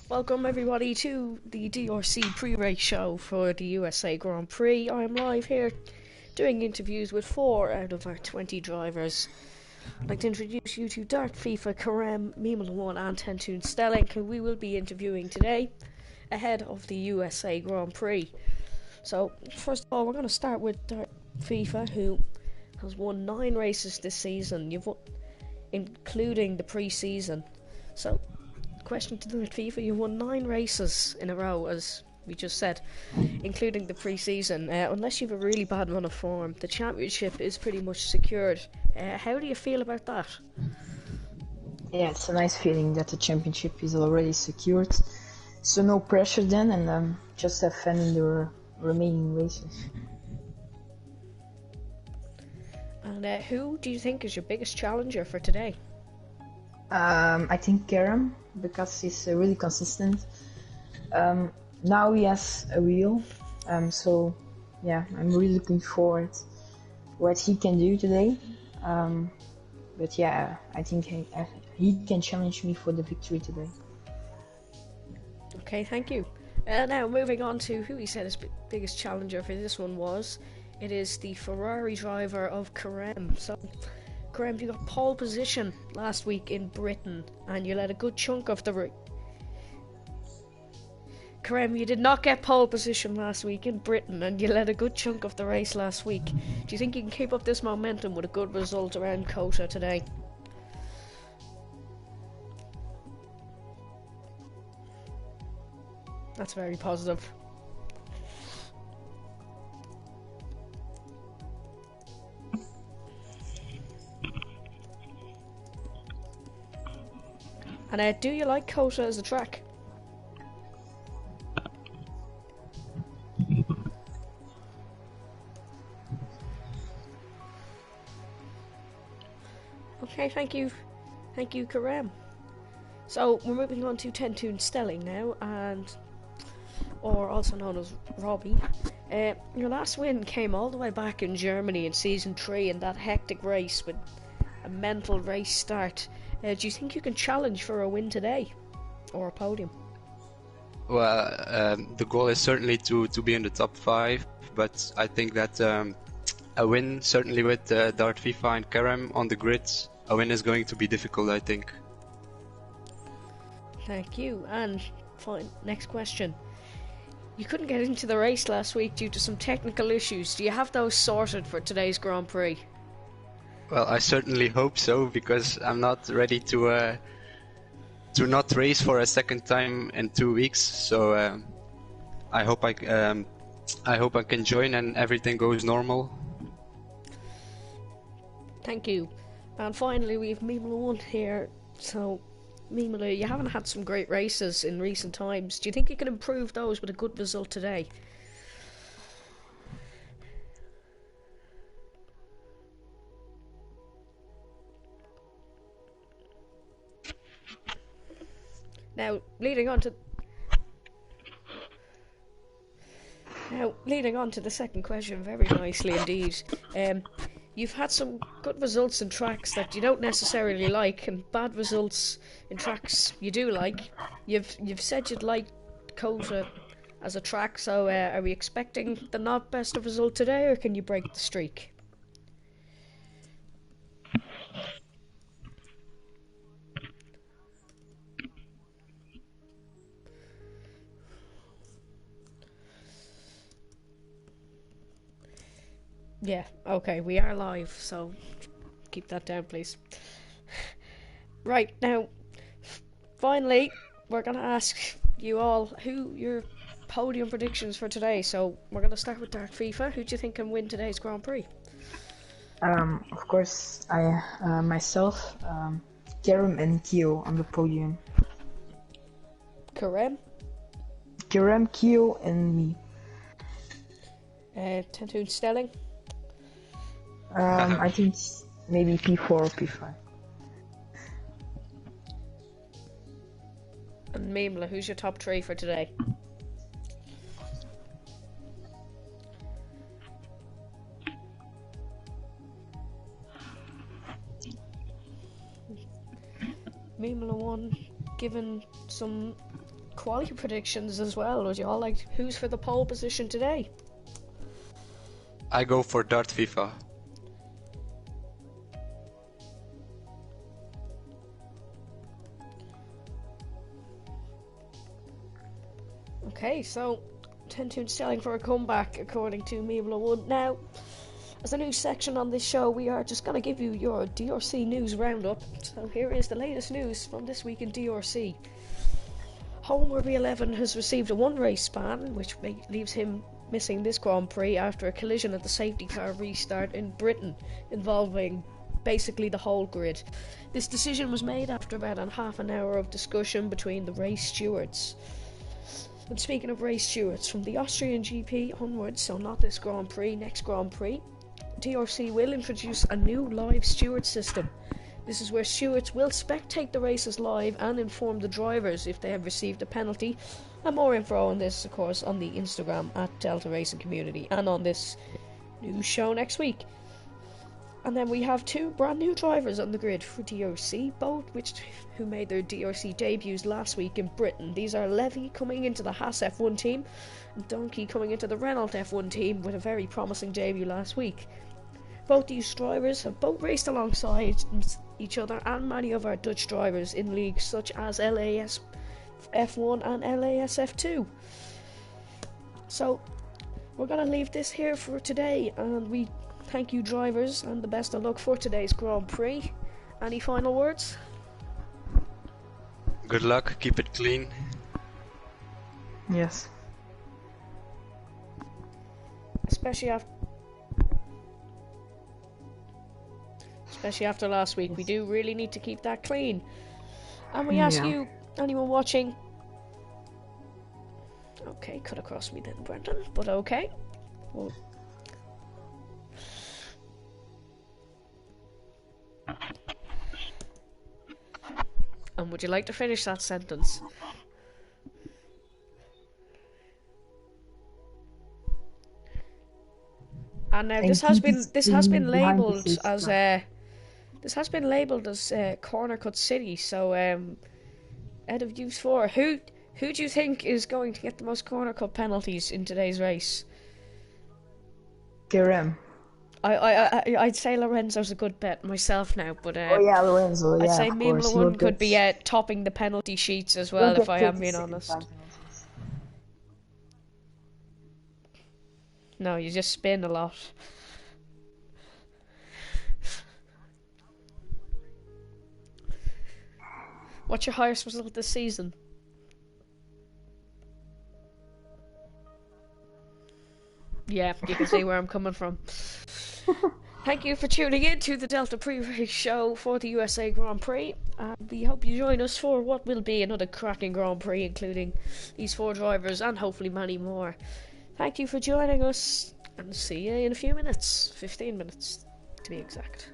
Welcome everybody to the DRC pre-race show for the USA Grand Prix. I'm live here doing interviews with 4 out of our 20 drivers. I'd like to introduce you to Dark FIFA, Karem, Mimala1 and Tentoon Stelling, who we will be interviewing today ahead of the USA Grand Prix. So first of all, we're going to start with Dark FIFA, who has won 9 races this season, including the pre-season. So question to the FIFA, you won 9 races in a row, as we just said, including the pre-season. Unless you have a really bad run of form, the championship is pretty much secured. How do you feel about that? Yeah, it's a nice feeling that the championship is already secured. So no pressure then, and just have fun in the remaining races. And who do you think is your biggest challenger for today? I think Kerem, because he's really consistent. Now he has a wheel, so yeah, I'm really looking forward what he can do today. But yeah, I think he can challenge me for the victory today. Okay, thank you. Now moving on to who he said his biggest challenger for this one was. It is the Ferrari driver of Karem. So Karem, you got pole position last week in Britain, and you led a good chunk of the race. Karem, you did not get pole position last week in Britain, and you led a good chunk of the race last week. Do you think you can keep up this momentum with a good result around Kota today? That's very positive. And do you like Kota as a track? Okay, thank you, Karem. So we're moving on to Tentoon Stelling now, or also known as Robbie. Your last win came all the way back in Germany in Season 3 in that hectic race with a mental race start. Do you think you can challenge for a win today, or a podium? Well, the goal is certainly to be in the top 5, but I think that a win, certainly with Dart FIFA and Kerem on the grid, a win is going to be difficult, I think. Thank you. And fine, next question. You couldn't get into the race last week due to some technical issues. Do you have those sorted for today's Grand Prix? Well, I certainly hope so, because I'm not ready to not race for a second time in 2 weeks. So I hope I can join and everything goes normal. Thank you. And finally, we have Mimala1 here. So, Mimala, you haven't had some great races in recent times. Do you think you can improve those with a good result today? Now, leading on to the second question, very nicely indeed. You've had some good results in tracks that you don't necessarily like, and bad results in tracks you do like. You've said you'd like Kota as a track, so are we expecting the not best of result today, or can you break the streak? Yeah, okay, we are live, so keep that down, please. Right, now, finally, we're going to ask you all who your podium predictions for today. So we're going to start with Dark FIFA. Who do you think can win today's Grand Prix? Of course, myself, Kerem and Kyo on the podium. Karem, Kyo, and me. Tentoon Stelling. I think maybe P4 or P5. And Mimala, who's your top 3 for today? Mimala1 given some quality predictions as well. Would you all like who's for the pole position today? I go for Dart FIFA. Okay, so 10 tunes selling for a comeback according to Mimla Wood. Now, as a new section on this show, we are just going to give you your DRC news roundup. So here is the latest news from this week in DRC. Home RB11 has received a one-race ban, which leaves him missing this Grand Prix after a collision at the safety car restart in Britain, involving basically the whole grid. This decision was made after about a half an hour of discussion between the race stewards. And speaking of race stewards, from the Austrian GP onwards, so not this Grand Prix, next Grand Prix, DRC will introduce a new live steward system. This is where stewards will spectate the races live and inform the drivers if they have received a penalty. And more info on this, of course, on the Instagram at Delta Racing Community and on this new show next week. And then we have two brand new drivers on the grid for DRC, both who made their DRC debuts last week in Britain. These are Levy coming into the Haas F1 team and Donkey coming into the Renault F1 team with a very promising debut last week. Both these drivers have both raced alongside each other and many of our Dutch drivers in leagues such as LAS F1 and LAS F2. So we're going to leave this here for today, and we thank you drivers and the best of luck for today's Grand Prix. Any final words? Good luck, keep it clean. Yes. Especially after last week, we do really need to keep that clean. And we ask you, anyone watching... Okay, cut across me then, Brendan, but okay. Well... And would you like to finish that sentence? And now this has been labelled as Corner Cut City. So out of you four, who do you think is going to get the most corner cut penalties in today's race? Kerem. I'd say Lorenzo's a good bet myself now, but Lorenzo. Yeah, I'd say Mimla One could be get topping the penalty sheets as well, if I am being honest. No, you just spin a lot. What's your highest result this season? Yeah, you can see where I'm coming from. Thank you for tuning in to the Delta Pre-Race show for the USA Grand Prix. We hope you join us for what will be another cracking Grand Prix, including these four drivers and hopefully many more. Thank you for joining us, and see you in a few minutes. 15 minutes, to be exact.